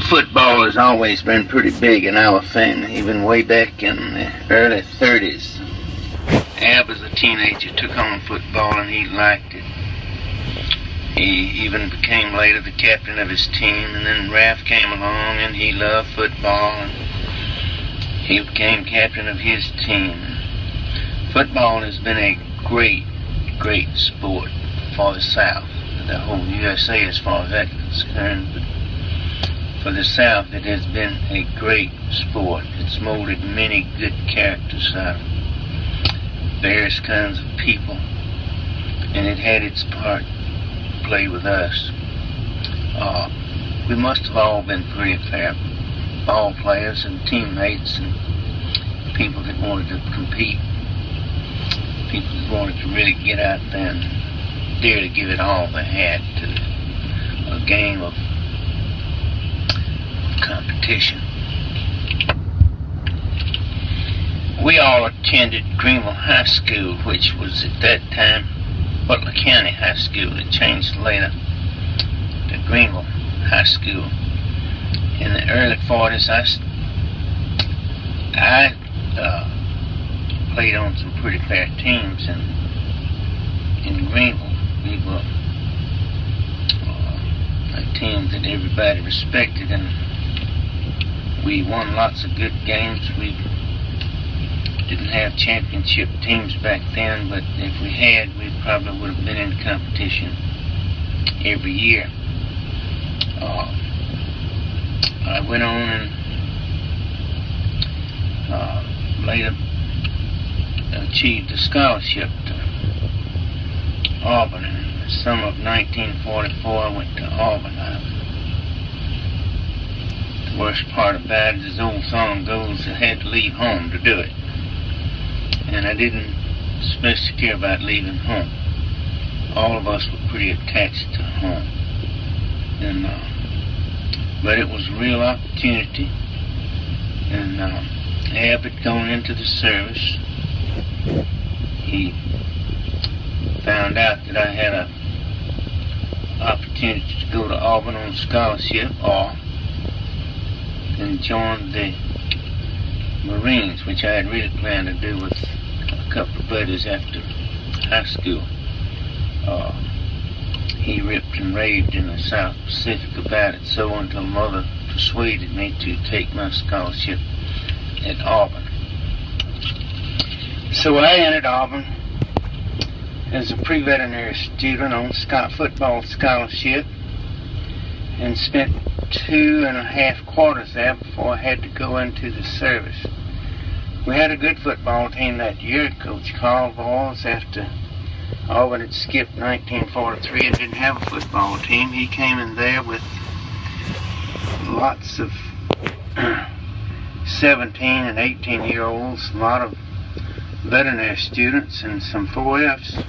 Football has always been pretty big in our family, even way back in the early 30s. Ab, as a teenager, took on football and he liked it. He even became later the captain of his team, and then Ralph came along and he loved football and he became captain of his team. Football has been a great sport for the South, the whole USA as far as that's concerned. But for the South, it has been a great sport. It's molded many good characters out of various kinds of people, and it had its part to play with us. We must have all been pretty fair ball players and teammates and people that wanted to compete, people that wanted to really get out there and dare to give it all they had to a game of competition. We all attended Greenville High School, which was at that time Butler County High School. It changed later to Greenville High School. In the early 40s, I played on some pretty fair teams in Greenville. We were a team that everybody respected, and we won lots of good games. We didn't have championship teams back then, but if we had, we probably would have been in competition every year. I went on and later achieved a scholarship to Auburn. In the summer of 1944, I went to Auburn. The worst part about it, as the old song goes, I had to leave home to do it. And I didn't especially care about leaving home. All of us were pretty attached to home. But it was a real opportunity. And Ab had gone into the service. He found out that I had an opportunity to go to Auburn on scholarship, and joined the Marines, which I had really planned to do with a couple of buddies after high school. He ripped and raved in the South Pacific about it, so until Mother persuaded me to take my scholarship at Auburn. So I entered Auburn as a pre-veterinary student on football scholarship and spent 2.5 quarters there before I had to go into the service. We had a good football team that year. Coach Carl Boyles, after Auburn had skipped 1943 and didn't have a football team, he came in there with lots of 17 and 18-year-olds, a lot of veterinary students, and some 4Fs,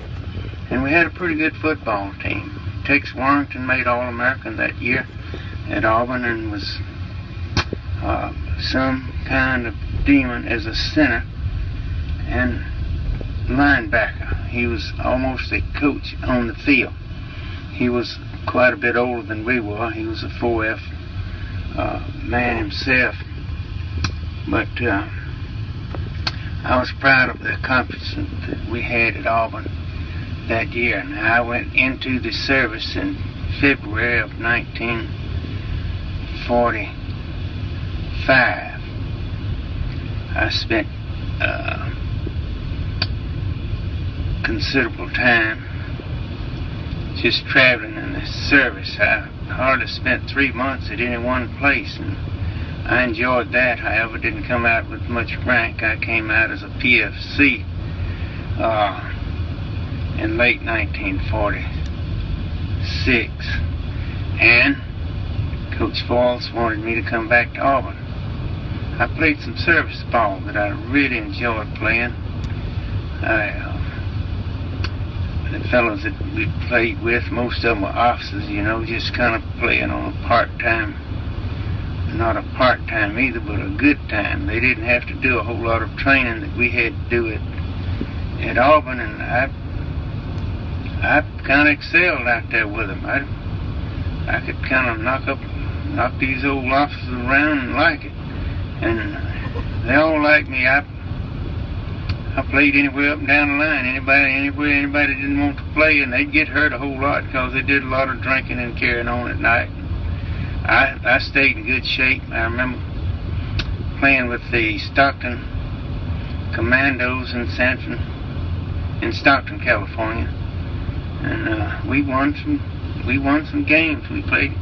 and we had a pretty good football team. Tex Warrington made All-American that year at Auburn and was some kind of demon as a center and linebacker. He was almost a coach on the field. He was quite a bit older than we were. He was a 4F man himself. But I was proud of the accomplishment that we had at Auburn that year. And I went into the service in February of 1945. I spent considerable time just traveling in the service. I hardly spent 3 months at any one place, and I enjoyed that. However, didn't come out with much rank. I came out as a PFC in late 1946, and Coach Foyles wanted me to come back to Auburn. I played some service ball that I really enjoyed playing. The fellows that we played with, most of them were officers, you know, just kind of playing on a part-time, not a part-time either, but a good time. They didn't have to do a whole lot of training that we had to do at Auburn, and I kind of excelled out there with them. I could kind of knock up knock these old officers around and like it. And they all like me. I played anywhere up and down the line. Anybody didn't want to play, and they'd get hurt a whole lot because they did a lot of drinking and carrying on at night. I stayed in good shape. I remember playing with the Stockton Commandos in Stockton, California, and we won some games. We played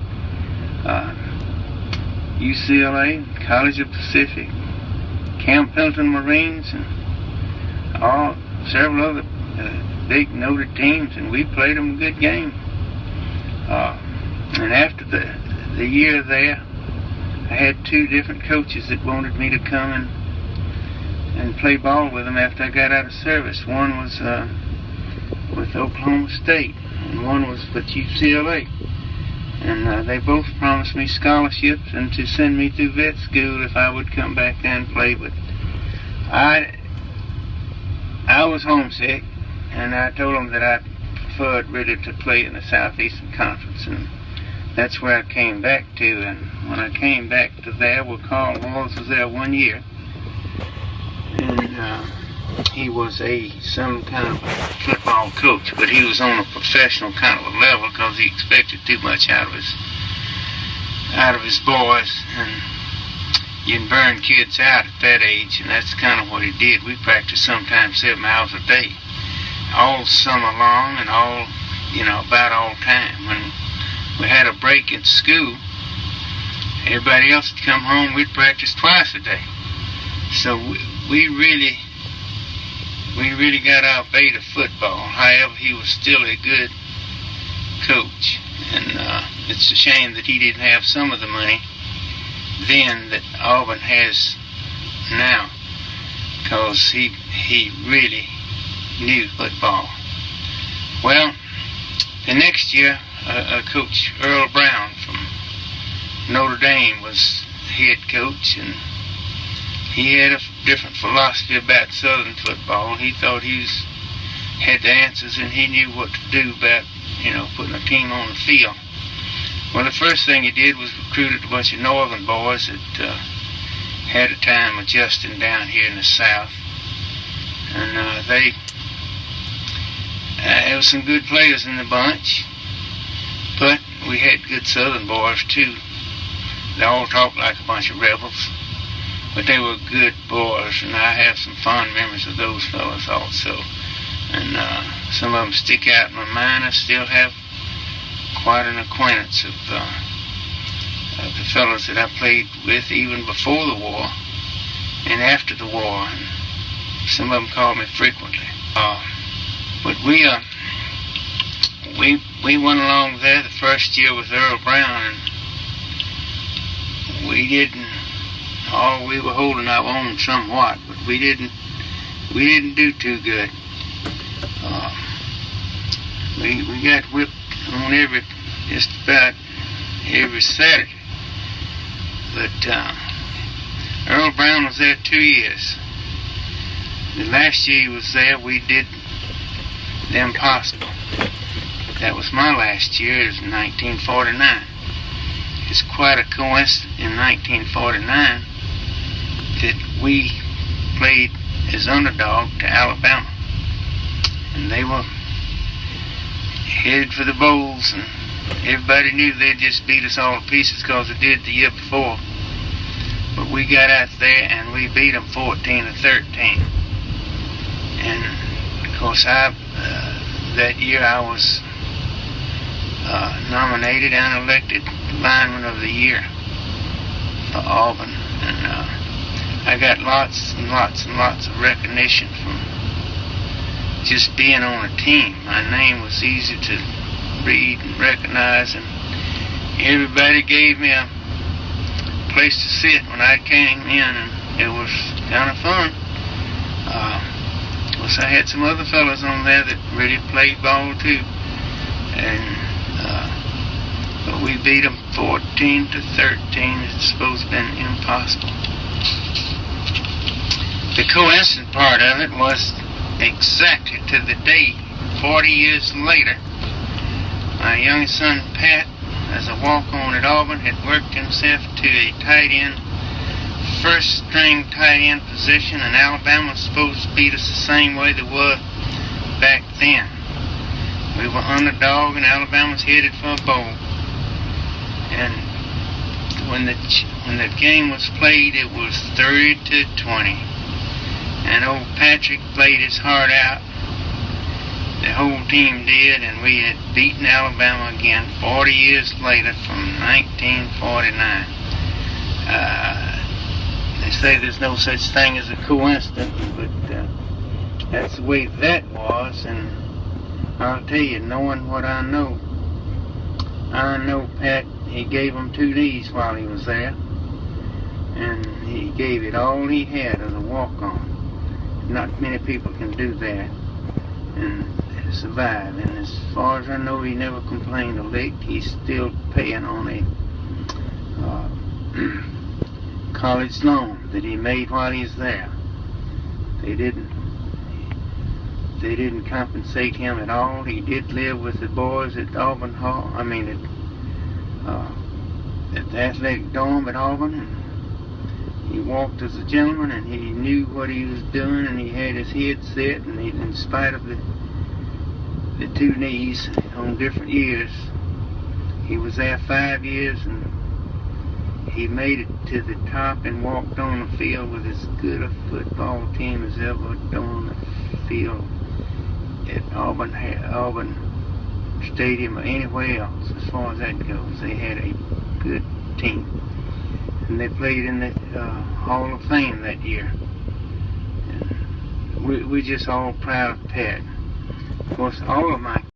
UCLA, College of Pacific, Camp Pendleton Marines, and several other big noted teams, and we played them a good game. And after the year there, I had 2 different coaches that wanted me to come and play ball with them after I got out of service. One was with Oklahoma State, and one was with UCLA. And they both promised me scholarships and to send me through vet school if I would come back there and play. But I was homesick, and I told them that I preferred really to play in the Southeastern Conference, and that's where I came back to. And when I came back to there, well, Carl Wallace was there 1 year, and he was some kind of football coach, but he was on a professional kind of a level because he expected too much out of his boys, and you can burn kids out at that age, and that's kind of what he did. We practiced sometimes 7 hours a day, all summer long, and about all time. When we had a break in school, everybody else would come home. We'd practice twice a day. So we really got our bait of football. However, he was still a good coach, and it's a shame that he didn't have some of the money then that Auburn has now, because he really knew football. Well, the next year, Coach Earl Brown from Notre Dame was head coach, and he had a different philosophy about Southern football. He thought he had the answers, and he knew what to do about, putting a team on the field. Well, the first thing he did was recruited a bunch of Northern boys that had a time adjusting down here in the South, and there was some good players in the bunch, but we had good Southern boys too. They all talked like a bunch of rebels, but they were good boys, and I have some fond memories of those fellas also. And some of them stick out in my mind. I still have quite an acquaintance of the fellas that I played with even before the war and after the war. And some of them call me frequently. But we went along there the first year with Earl Brown, and we were holding our own somewhat, but we didn't do too good. We got whipped on just about every Saturday. But Earl Brown was there 2 years. The last year he was there, we did the impossible. That was my last year. It was 1949. It's quite a coincidence in 1949 that we played as underdog to Alabama, and they were headed for the bowls, and everybody knew they'd just beat us all to pieces because they did the year before. But we got out there and we beat them 14-13. And of course, that year I was nominated and elected Lineman of the Year for Auburn, and I got lots and lots and lots of recognition from just being on a team. My name was easy to read and recognize, and everybody gave me a place to sit when I came in, and it was kind of fun. Of course, I had some other fellas on there that really played ball too, and but we beat them 14-13. It's supposed to have been impossible. The coincident part of it was exactly to the day, 40 years later, my young son Pat, as a walk-on at Auburn, had worked himself to a tight end, first-string tight end position, and Alabama was supposed to beat us the same way they were back then. We were underdog, and Alabama was headed for a bowl. And when the game was played, it was 30-20. And old Patrick played his heart out. The whole team did, and we had beaten Alabama again 40 years later from 1949. They say there's no such thing as a coincidence, but that's the way that was. And I'll tell you, knowing what I know Pat, he gave him 2 knees while he was there, and he gave it all he had as a walk-on. Not many people can do that and survive. And as far as I know, he never complained a lick. He's still paying on a college loan that he made while he was there. They didn't compensate him at all. He did live with the boys at Auburn Hall. I mean, at the athletic dorm at Auburn. And he walked as a gentleman, and he knew what he was doing, and he had his head set. And he, in spite of the 2 knees on different years, he was there 5 years, and he made it to the top and walked on the field with as good a football team as ever on the field at Auburn Stadium or anywhere else. As far as that goes, they had a good team, and they played in the Hall of Fame that year. And we're just all proud of Pat. Of course, all of my